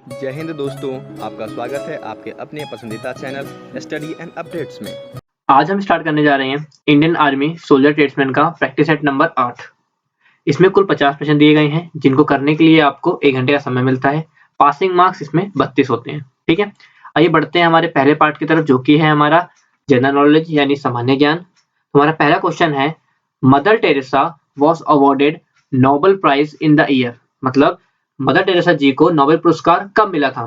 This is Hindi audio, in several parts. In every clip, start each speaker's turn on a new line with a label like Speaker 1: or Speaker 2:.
Speaker 1: जय हिंद दोस्तों, आपका स्वागत है आपके अपने पसंदीदा चैनल स्टडी एंड अपडेट्स में।
Speaker 2: आज हम स्टार्ट करने जा रहे हैं इंडियन आर्मी सोल्जर ट्रेड्समैन का प्रैक्टिस सेट नंबर 8। इसमें कुल 50 प्रश्न दिए गए हैं जिनको करने के लिए आपको 1 घंटे का समय मिलता है। पासिंग मार्क्स इसमें 32 होते हैं। ठीक है, आइए बढ़ते हैं हमारे पहले पार्ट की तरफ जो कि है हमारा जनरल नॉलेज यानी सामान्य ज्ञान। हमारा पहला क्वेश्चन है, Mother Teresa was awarded Nobel Prize in the year. मतलब मदर टेरेसा जी को नोबेल पुरस्कार कब मिला था?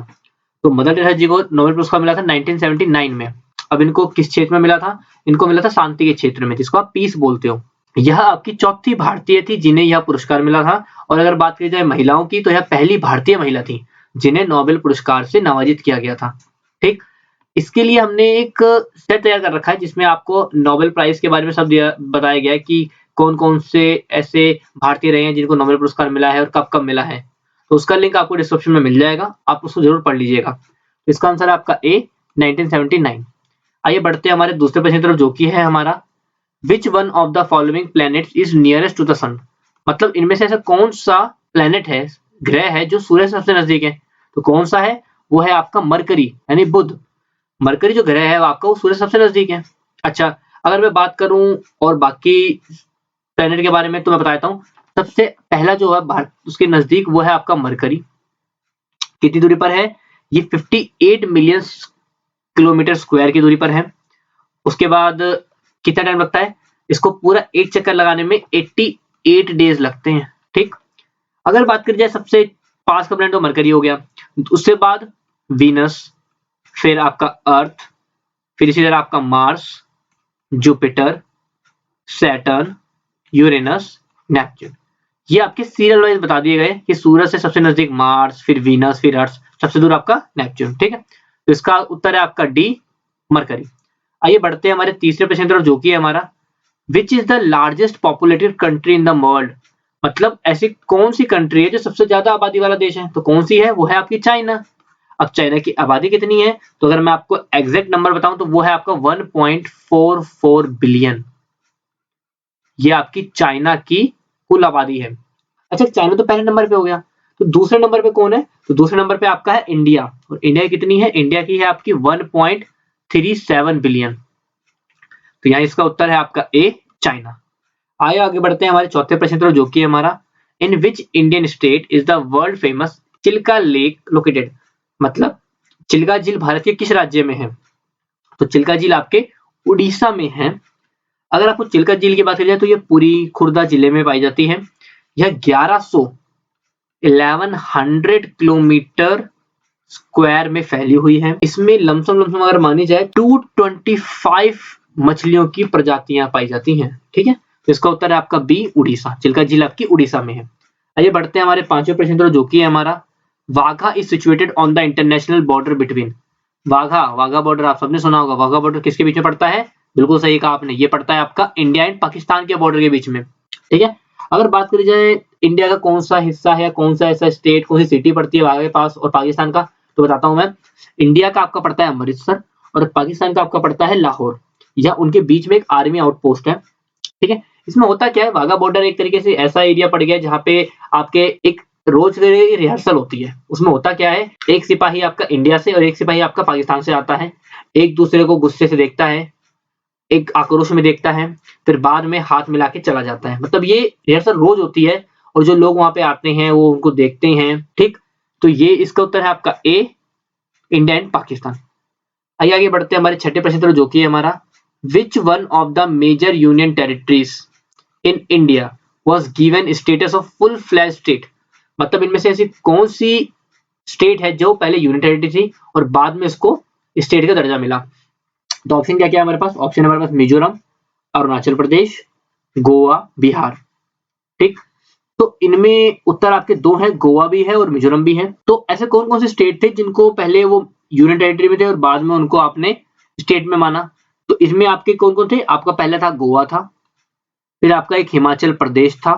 Speaker 2: तो मदर टेरेसा जी को नोबेल पुरस्कार मिला था 1979 में। अब इनको किस क्षेत्र में मिला था? इनको मिला था शांति के क्षेत्र में, जिसको आप पीस बोलते हो। यह आपकी चौथी भारतीय थी जिन्हें यह पुरस्कार मिला था। और अगर बात की जाए महिलाओं की तो यह पहली भारतीय महिला थी जिन्हें नोबेल पुरस्कार से नवाजित किया गया था। ठीक, इसके लिए हमने एक सेट तैयार कर रखा है जिसमें आपको नोबेल प्राइज के बारे में सब बताया गया है कि कौन कौन से ऐसे भारतीय रहे हैं जिनको नोबेल पुरस्कार मिला है और कब कब मिला है। तो उसका लिंक आपको डिस्क्रिप्शन में मिल जाएगा, आप उसको जरूर पढ़ लीजिएगा। इसका आंसर है आपका ए, 1979। आइए बढ़ते हैं हमारे दूसरे प्रश्न की तरफ जो कि है हमारा, which one of the following planets is nearest to the sun. मतलब इनमें से ऐसा कौन सा प्लैनेट है, ग्रह है जो सूर्य से सबसे नजदीक है? तो कौन सा है? वो है आपका मरकरी यानी बुध। मरकरी जो ग्रह है वो आपका वो सूर्य से सबसे नजदीक है। अच्छा, अगर मैं बात करूं और बाकी प्लैनेट के बारे में तो मैं बता देता हूं। सबसे पहला जो है भारत उसके नजदीक वो है आपका मरकरी। कितनी दूरी पर है? ये 58 मिलियन किलोमीटर स्क्वायर की दूरी पर है। उसके बाद कितना टाइम लगता है? इसको पूरा एक चक्कर लगाने में 88 डेज लगते हैं। ठीक, अगर बात करी जाए सबसे पास का प्लैनेट तो मरकरी हो गया, उससे बाद वीनस, फिर आपका अर्थ, फिर इसी तरह आपका Mars, Jupiter, Saturn, Uranus, Neptune. ये आपके सीरियल वाइज बता दिए गए कि सूरज से सबसे नजदीक मार्स, फिर वीनस, फिर अर्थ, सबसे दूर आपका नेपच्यून। ठीक है, तो इसका उत्तर है आपका डी, मरकरी। आइए बढ़ते हैं हमारे तीसरे प्रश्न की तरफ जो कि है हमारा, which is the largest populated country in the world. मतलब ऐसी कौन सी कंट्री है जो सबसे ज्यादा आबादी वाला देश है? तो कौन सी है? वो है आपकी चाइना। अब चाइना की आबादी कितनी है? तो अगर मैं आपको एग्जैक्ट नंबर बताऊं तो वो है आपका 1.44 बिलियन। ये आपकी चाइना की कुल आबादी है। अच्छा, चाइना तो पहले नंबर पे हो गया, तो दूसरे नंबर पे कौन है? तो दूसरे नंबर पे आपका है इंडिया। और इंडिया की कितनी है? इंडिया की है आपकी 1.37 बिलियन। तो यहाँ इसका उत्तर है आपका ए, चाइना। आइए आगे बढ़ते हैं हमारे चौथे प्रश्न की तरफ जो कि है हमारा, in which Indian state is the world famous Chilka lake located. मतलब चिल्का झील भारत के किस राज्य में है? तो चिल्का झील आपके उड़ीसा में है। अगर आपको चिल्का झील की बात की जाए तो ये पूरी खुर्दा जिले में पाई जाती है। यह 1100 किलोमीटर स्क्वायर में फैली हुई है। इसमें लमसम लमसम अगर मानी जाए 225 मछलियों की प्रजातियां पाई जाती हैं। ठीक है, तो इसका उत्तर है आपका बी, उड़ीसा। चिल्का झील आपकी उड़ीसा में है। आइए बढ़ते हैं हमारे पांचवें प्रश्न तरफ जो कि है हमारा, Wagah is situated on the international border between. Wagah, Wagah border आप सबने सुना होगा। वाघा बॉर्डर किसके बीच में पड़ता है? बिल्कुल सही कहा आपने, ये पड़ता है आपका इंडिया एंड पाकिस्तान के बॉर्डर के बीच में। ठीक है, अगर बात करी जाए इंडिया का कौन सा हिस्सा है, कौन सा ऐसा स्टेट, कौन सी सिटी पड़ती है वाघा के पास, और पाकिस्तान का, तो बताता हूं मैं। इंडिया का आपका पड़ता है अमृतसर और पाकिस्तान का आपका पड़ता है लाहौर। या उनके बीच में एक आर्मी आउटपोस्ट है। ठीक है, इसमें होता क्या है, वाघा बॉर्डर एक तरीके से ऐसा एरिया पड़ गया है जहाँ पे आपके एक रोज की रिहर्सल होती है। उसमें होता क्या है, एक सिपाही आपका इंडिया से और एक सिपाही आपका पाकिस्तान से आता है, एक दूसरे को गुस्से से देखता है, एक आक्रोश में देखता है, फिर बाद में हाथ मिला के चला जाता है। मतलब ये रिहर्सल रोज होती है और जो लोग वहां पे आते हैं वो उनको देखते हैं। ठीक, तो ये इसका उत्तर है आपका ए, इंडिया एंड पाकिस्तान। आइए आगे बढ़ते हैं हमारे छठे प्रश्न तरफ जो कि है हमारा, which one of the major union territories in India was given status of full fledge state. मतलब इनमें से ऐसी कौन सी स्टेट है जो पहले यूनियन टेरिटरी थी और बाद में इसको स्टेट का दर्जा मिला? तो ऑप्शन क्या क्या है हमारे पास? ऑप्शन हमारे पास मिजोरम, अरुणाचल प्रदेश, गोवा, बिहार। ठीक, तो इनमें उत्तर आपके दो हैं, गोवा भी है और मिजोरम भी है। तो ऐसे कौन कौन से स्टेट थे जिनको पहले वो यूनियन टेरिटरी में थे और बाद में उनको आपने स्टेट में माना? तो इसमें आपके कौन कौन थे? आपका पहला था गोवा था, फिर आपका एक हिमाचल प्रदेश था।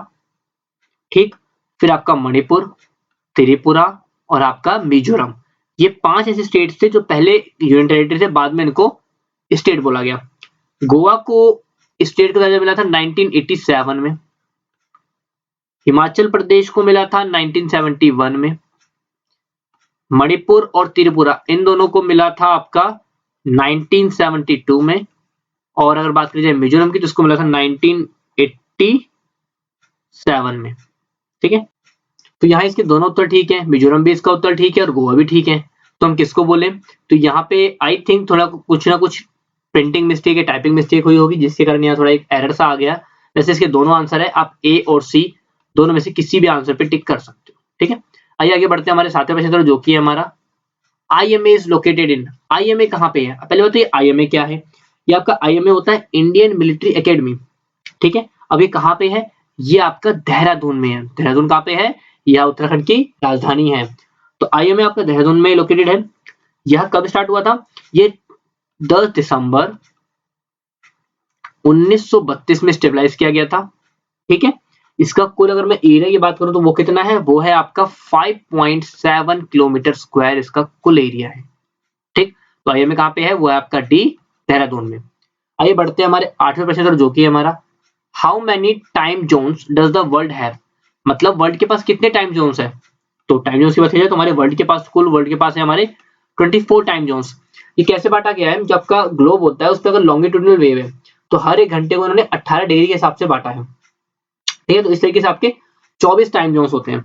Speaker 2: ठीक, फिर आपका मणिपुर, त्रिपुरा और आपका मिजोरम। ये 5 ऐसे स्टेट थे जो पहले यूनियन टेरिटरी थे, बाद में इनको स्टेट बोला गया। गोवा को स्टेट का दर्जा मिला था 1987 में, हिमाचल प्रदेश को मिला था 1971 में, मणिपुर और त्रिपुरा इन दोनों को मिला था आपका 1972 में, और अगर बात करी जाए मिजोरम की तो उसको मिला था 1987 में। ठीक है, तो यहाँ इसके दोनों उत्तर ठीक है, मिजोरम भी इसका उत्तर ठीक है और गोवा भी ठीक है। तो हम किसको बोले, तो यहाँ पे आई थिंक थोड़ा कुछ ना कुछ प्रिंटिंग मिस्टेक या टाइपिंग मिस्टेक हुई होगी, जिसके कारण यहाँ थोड़ा एक एरर सा आ गया। वैसे इसके दोनों आंसर है, आप ए और सी दोनों में से किसी भी आंसर पे टिक कर सकते हो। ठीक है, आइए आगे बढ़ते हैं हमारे सातवें प्रश्न तरफ, जो कि है हमारा IMA is located in. IMA कहाँ पे है, पहले बताइए IMA क्या है। ये आपका IMA होता है इंडियन मिलिट्री एकेडमी। ठीक है, अब ये कहाँ पे है, ये आपका देहरादून में है। देहरादून कहाँ पे है, यह उत्तराखंड की राजधानी है। तो IMA आपका देहरादून में लोकेटेड है। यह कब स्टार्ट हुआ था, ये 10 दिसंबर 1932 में स्टेबलाइज किया गया था। ठीक है, इसका कुल अगर मैं एरिया की बात करूं तो वो कितना है, वो है आपका 5.7 किलोमीटर स्क्वायर इसका कुल एरिया है। ठीक, तो IMA कहाँ पे है, वो है आपका डी, देहरादून में। आइए बढ़ते हैं हमारे आठवें प्रश्न पर, जो कि है हमारा how many time zones does the world have. मतलब वर्ल्ड के पास कितने टाइम जोन्स है। तो टाइम जोन्स की बात करें तो हमारे वर्ल्ड के पास, कुल वर्ल्ड के पास है हमारे 24 टाइम जोन्स। ये कैसे बांटा गया है, जब आपका ग्लोब होता है उस पर अगर लॉन्गिट्यूडिनल वेव है तो हर एक घंटे को उन्होंने 18 डिग्री के हिसाब से बांटा है। ठीक है, तो इस तरीके से आपके 24 टाइम जोन्स होते हैं।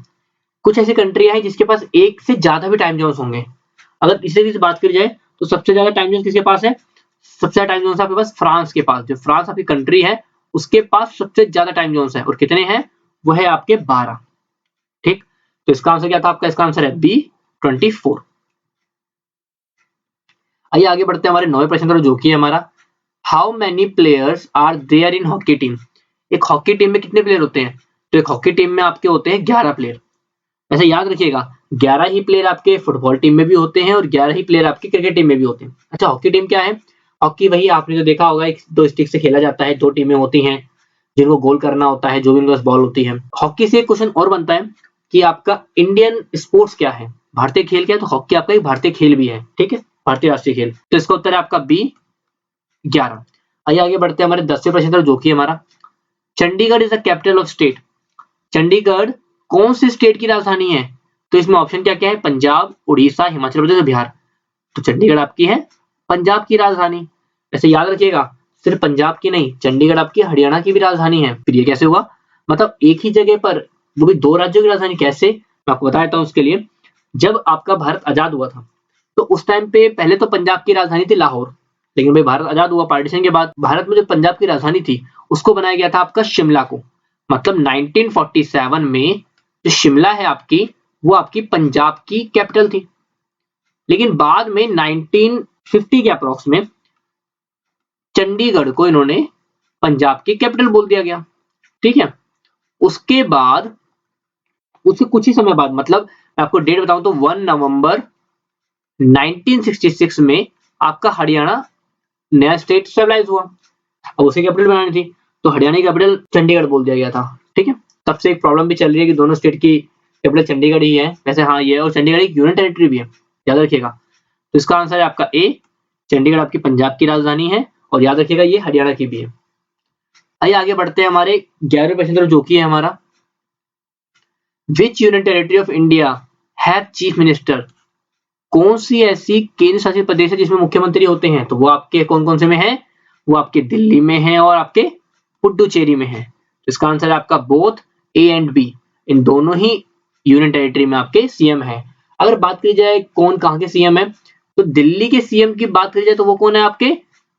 Speaker 2: कुछ ऐसी कंट्रियां हैं जिसके पास एक से ज्यादा भी टाइम जोन्स होंगे। अगर इस तरीके से बात करी जाए तो सबसे ज्यादा टाइम जोन्स किसके पास है, सबसे ज्यादा टाइम जोन्स आपके पास फ्रांस के पास। जो फ्रांस आपकी कंट्री है उसके पास सबसे ज्यादा टाइम जोन्स है, और कितने हैं, वो है आपके 12। ठीक, तो इसका आंसर क्या था आपका, इसका आंसर है बी 24। आइए आगे बढ़ते हैं हमारे 9वें प्रश्न पर, जो कि है हमारा how many players are there in hockey team. एक हॉकी टीम में कितने प्लेयर होते हैं, तो एक हॉकी टीम में आपके होते हैं 11 प्लेयर। ऐसे याद रखिएगा 11 ही प्लेयर आपके फुटबॉल टीम में भी होते हैं और 11 ही प्लेयर आपकी क्रिकेट टीम में भी होते हैं। अच्छा, हॉकी टीम क्या है, हॉकी वही आपने जो देखा होगा, एक दो स्टिक से खेला जाता है, दो टीमें होती हैं जिनको गोल करना होता है, जो भी उनके पास बॉल होती है। हॉकी से एक क्वेश्चन और बनता है कि आपका इंडियन स्पोर्ट्स क्या है, भारतीय खेल क्या है, तो हॉकी आपका एक भारतीय खेल भी है। ठीक है, भारतीय राष्ट्रीय खेल। तो इसका उत्तर है आपका बी 11। आइए आगे बढ़ते हैं हमारे 10वें प्रश्न पर, जो कि हमारा Chandigarh is the capital of state. Chandigarh कौन से स्टेट की राजधानी है, तो इसमें ऑप्शन क्या क्या है, पंजाब, उड़ीसा, हिमाचल प्रदेश और बिहार। तो चंडीगढ़ आपकी है पंजाब की राजधानी। ऐसे याद रखिएगा सिर्फ पंजाब की नहीं, चंडीगढ़ आपकी हरियाणा की भी राजधानी है। फिर ये कैसे हुआ, मतलब एक ही जगह पर वो भी दो राज्यों की राजधानी, कैसे, मैं आपको बता देता हूँ। उसके लिए जब आपका भारत आजाद हुआ था तो उस टाइम पे पहले तो पंजाब की राजधानी थी लाहौर, लेकिन भाई भारत आजाद हुआ पार्टीशन के बाद, भारत में जो पंजाब की राजधानी थी उसको बनाया गया था आपका शिमला को। मतलब 1947 में जो शिमला है आपकी, वो आपकी पंजाब की कैपिटल थी। लेकिन बाद में 1950 के अप्रॉक्स में चंडीगढ़ को इन्होंने पंजाब की कैपिटल बोल दिया गया। ठीक है, उसके बाद उसके कुछ ही समय बाद, मतलब मैं आपको डेट बताऊं तो 1 नवंबर 1966 में आपका हरियाणा नया स्टेट स्टेबलाइज हुआ। अब उसे कैपिटल बनानी थी तो हरियाणा की कैपिटल चंडीगढ़ बोल दिया गया था। ठीक है, तब से एक प्रॉब्लम भी चल रही है कि दोनों स्टेट की कैपिटल चंडीगढ़ ही है। वैसे हाँ ये, और चंडीगढ़ एक यूनियन टेरिटरी भी है, याद रखिएगा। तो इसका आंसर है आपका ए, चंडीगढ़ आपकी पंजाब की राजधानी है, और याद रखिएगा ये हरियाणा की भी है। आइए आगे बढ़ते हैं हमारे 11वें प्रश्न तरफ, जो कि है हमारा विच union territory of India have chief minister. कौन सी ऐसी केंद्र शासित प्रदेश है जिसमें मुख्यमंत्री होते हैं, तो वो आपके कौन कौन से में है, वो आपके दिल्ली में है और आपके पुडुचेरी में है। तो इसका आंसर है आपका बोथ ए एंड बी, इन दोनों ही यूनियन टेरिटरी में आपके सीएम है। अगर बात की जाए कौन कहाँ के सीएम है, तो दिल्ली के सीएम की बात करी जाए तो वो कौन है, आपके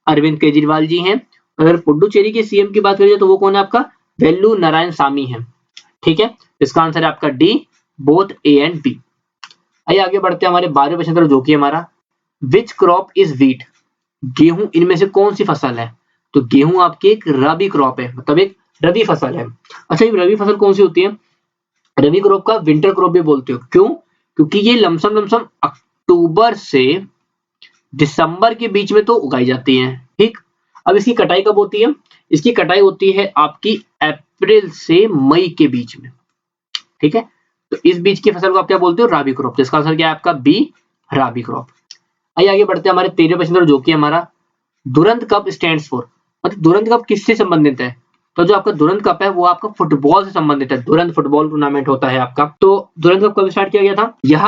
Speaker 2: अरविंद केजरीवाल जी हैं। अगर पुडुचेरी के सीएम की बात करी जाए तो वो कौन है, आपका वेल्लू नारायण सामी है। ठीक है, इसका आंसर है आपका D, both A and B. आइए आगे बढ़ते हैं हमारे 12वें प्रश्न तरफ, जो कि हमारा विच क्रॉप इज व्हीट। गेहूं इनमें से कौन सी फसल है, तो गेहूं आपकी एक रबी क्रॉप है, मतलब एक रबी फसल है। अच्छा, ये रबी फसल कौन सी होती है, रबी क्रॉप का विंटर क्रॉप भी बोलते हो, क्यों, क्योंकि ये लमसम अक्टूबर से दिसंबर के बीच में तो उगाई जाती है। ठीक, अब इसकी कटाई कब होती है, इसकी कटाई होती है आपकी अप्रैल से मई के बीच में। ठीक है, तो इस बीच की फसल को आप क्या बोलते हो, राबी क्रॉप। तो इसका आंसर क्या है आपका बी, राबी क्रॉप। आइए आगे बढ़ते हैं हमारे 13वें प्रश्न पर, जो कि हमारा दुरंत कप स्टैंड्स फॉर। मतलब दुरंत कप किससे संबंधित है, तो जो आपका दुरंत कप है वो आपका फुटबॉल से संबंधित है। दुरंत फुटबॉल टूर्नामेंट होता है आपका। तो दुरंत कप कब स्टार्ट किया गया था, यह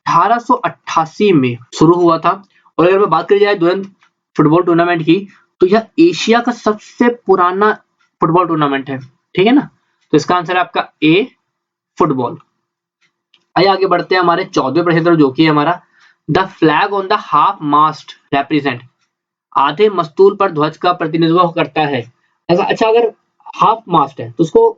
Speaker 2: 1888 में शुरू हुआ था। और अगर मैं बात करी जाए दुरंत फुटबॉल टूर्नामेंट की, तो यह एशिया का सबसे पुराना फुटबॉल टूर्नामेंट है, ठीक है ना। तो इसका आंसर है आपका ए, फुटबॉल। आइए आगे बढ़ते हैं हमारे 14वें प्रश्न तरफ, जो कि है हमारा the flag on the half mast represent, आधे मस्तूल पर ध्वज का प्रतिनिधित्व करता है। अच्छा, अगर हाफ मास्ट है तो उसको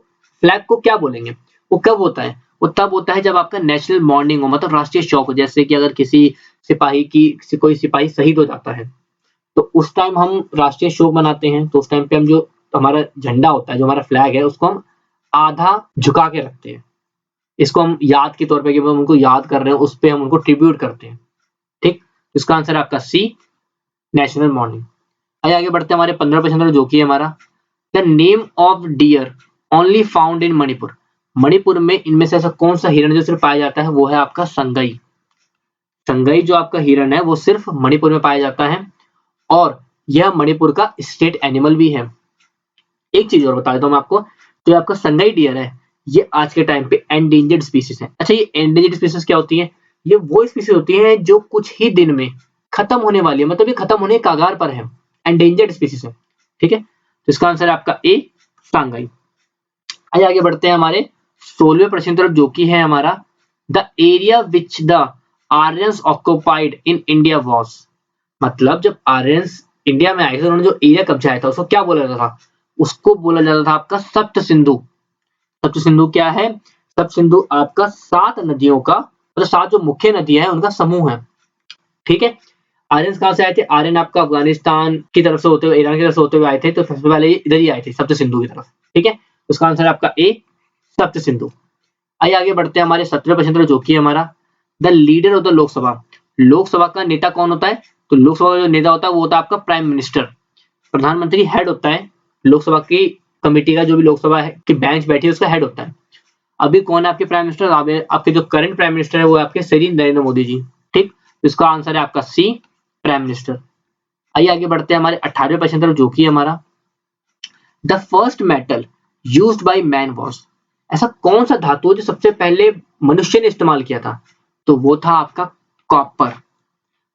Speaker 2: फ्लैग को क्या बोलेंगे? वो कब होता है? वो तब होता है जब आपका नेशनल मॉर्निंग हो, मतलब राष्ट्रीय शोक हो। जैसे कि अगर किसी सिपाही की कोई सिपाही शहीद हो जाता है तो उस टाइम हम राष्ट्रीय शोक मनाते हैं। तो उस टाइम पे हम जो हमारा झंडा होता है, जो हमारा फ्लैग है, उसको हम आधा झुका के रखते हैं। इसको हम याद के तौर पे, कि हम उनको याद कर रहे हैं, उस पे हम उनको ट्रिब्यूट करते हैं। ठीक, इसका आंसर है आपका सी, नेशनल मॉर्निंग। आइए आगे बढ़ते हैं हमारे 15 प्रश्न, जो कि है हमारा the name of dear only found in Manipur. Manipur में इनमें से ऐसा कौन सा हिरण जो सिर्फ पाया जाता है? वो है आपका संगई। संगई जो आपका हिरण है वो सिर्फ मणिपुर में पाया जाता है, और यह मणिपुर का स्टेट एनिमल भी है। एक चीज और बता देता हूं मैं आपको, जो आपका संगई डियर है, ये आज के टाइम पे एंडेंजर्ड स्पीसीज है। अच्छा, ये एंडेंजर्ड स्पीसीज क्या होती है? ये वो स्पीसीज होती है जो कुछ ही दिन में खत्म होने वाली है, मतलब ये खत्म होने के कगार पर है, एंडेंजर्ड स्पीसीज है। ठीक है, तो इसका आंसर है आपका ए, संगई। आइए आगे बढ़ते हैं हमारे 16वें प्रश्न तरफ, जो कि है हमारा the area which the Aryans occupied in India was. मतलब जब आर्यंस इंडिया में आए थे, उन्होंने जो एरिया कब्जाया था उसको क्या बोला जाता था? उसको बोला जाता था आपका सप्त सिंधु। सप्त सिंधु क्या है? सप्त सिंधु आपका 7 नदियों का, मतलब 7 जो मुख्य नदियां हैं उनका समूह है। ठीक है, आर्यंस कहां से आए थे? आर्यन आपका अफगानिस्तान की तरफ से होते हुए, ईरान की तरफ से होते हुए आए थे। तो सबसे पहले इधर ही आए थे, सप्त सिंधु की तरफ। ठीक है, उसका आंसर है आपका ए, सप्त सिंधु। आइए आगे बढ़ते हैं हमारे 17वें प्रश्न, जो कि है हमारा the leader of the Lok Sabha. Lok Sabha का नेता कौन होता है? तो लोकसभा का जो नेता होता है वो होता है आपका प्राइम मिनिस्टर। प्रधानमंत्री हेड होता है लोकसभा की कमेटी का, जो भी लोकसभा की बेंच बैठी है उसका हेड होता है। अभी कौन है आपके प्राइम मिनिस्टर? आपके जो करंट प्राइम मिनिस्टर है वो आपके श्री नरेंद्र मोदी जी। ठीक, इसका आंसर है आपका सी, प्राइम मिनिस्टर। आइए आगे बढ़ते हैं हमारे 18वें प्रश्न तरफ, जो कि हमारा the first metal used by man was. ऐसा कौन सा धातु है जो सबसे पहले मनुष्य ने इस्तेमाल किया था? तो वो था आपका कॉपर।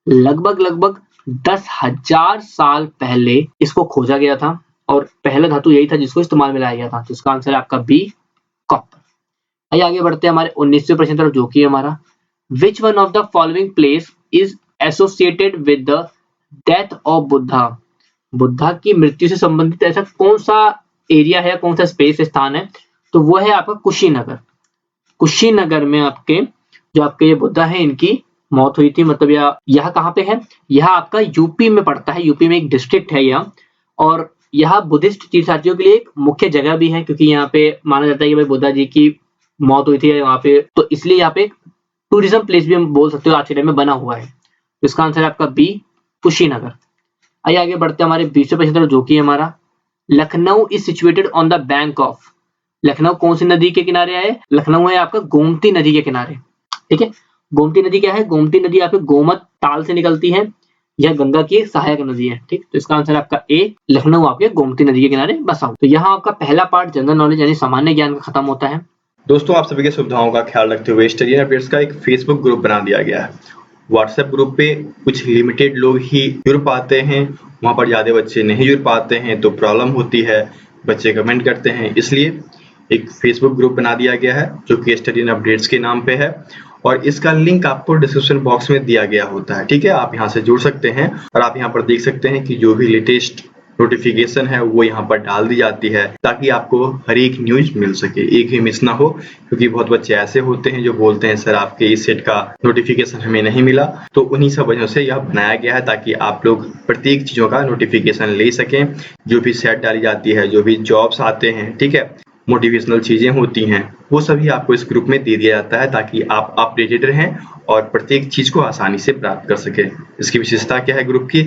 Speaker 2: लगभग 10,000 साल पहले इसको खोजा गया था, और पहला धातु यही था जिसको इस्तेमाल में लाया गया था। तो इसका आंसर है आपका बी, कॉपर। आइए आगे बढ़ते हैं हमारे 19वें प्रश्न तरफ, जो कि हमारा which one of the following place is associated with the death of Buddha. Buddha की मृत्यु से संबंधित ऐसा कौन सा एरिया है, कौन सा स्पेस स्थान है? तो वो है आपका कुशीनगर। कुशीनगर में आपके जो आपके ये बुद्धा है, इनकी मौत हुई थी। मतलब यह कहाँ पे है? यह आपका यूपी में पड़ता है। यूपी में एक डिस्ट्रिक्ट है यह, और यह बुद्धिस्ट तीर्थयात्रियों के लिए एक मुख्य जगह भी है, क्योंकि यहाँ पे माना जाता है कि भाई बुद्धा जी की मौत हुई थी वहां पे, तो इसलिए यहाँ पे एक टूरिज्म प्लेस भी हम बोल सकते हो आज के टाइम में बना हुआ है। तो इसका आंसर है आपका बी, कुशीनगर। आइए आगे बढ़ते हैं हमारे 20वें प्रश्न, जो कि हमारा Lucknow is situated on the bank of. Lucknow कौन सी नदी के किनारे है? लखनऊ है आपका गोमती नदी के किनारे। ठीक है, गोमती नदी क्या है? गोमती नदी आपके गोमत ताल से निकलती है, यह गंगा की एक सहायक नदी है। ठीक, तो इसका आंसर आपका ए, लखनऊ आपके गोमती नदी के किनारे बसा हुआ। तो यहाँ आपका पहला पार्ट जनरल नॉलेज यानी सामान्य ज्ञान का खत्म होता है।
Speaker 1: दोस्तों, आप सभी की सुविधाओं का ख्याल रखते हुए स्टडी एंड अपडेट्स का एक फेसबुक ग्रुप बना दिया गया है। व्हाट्सएप ग्रुप पे कुछ लिमिटेड लोग ही जुड़ पाते हैं, वहाँ पर ज़्यादा बच्चे नहीं जुड़ पाते हैं तो प्रॉब्लम होती है, बच्चे कमेंट करते हैं। इसलिए एक फेसबुक ग्रुप बना दिया गया है जो कि स्टडी एंड अपडेट्स के नाम पे है, और इसका लिंक आपको डिस्क्रिप्शन बॉक्स में दिया गया होता है। ठीक है, आप यहाँ से जुड़ सकते हैं, और आप यहाँ पर देख सकते हैं कि जो भी लेटेस्ट नोटिफिकेशन है वो यहाँ पर डाल दी जाती है, ताकि आपको हर एक न्यूज मिल सके, एक भी मिस ना हो। क्योंकि बहुत बच्चे ऐसे होते हैं जो बोलते हैं सर आपके इस सेट का नोटिफिकेशन हमें नहीं मिला, तो उन्हीं सब वजह से यह बनाया गया है, ताकि आप लोग प्रत्येक चीजों का नोटिफिकेशन ले सकें। जो भी सेट डाली जाती है, जो भी जॉब्स आते हैं, ठीक है, मोटिवेशनल चीजें होती हैं, वो सभी आपको इस ग्रुप में दे दिया जाता है, ताकि आप अपडेटेड रहें और प्रत्येक चीज को आसानी से प्राप्त कर सके। इसकी विशेषता क्या है ग्रुप की?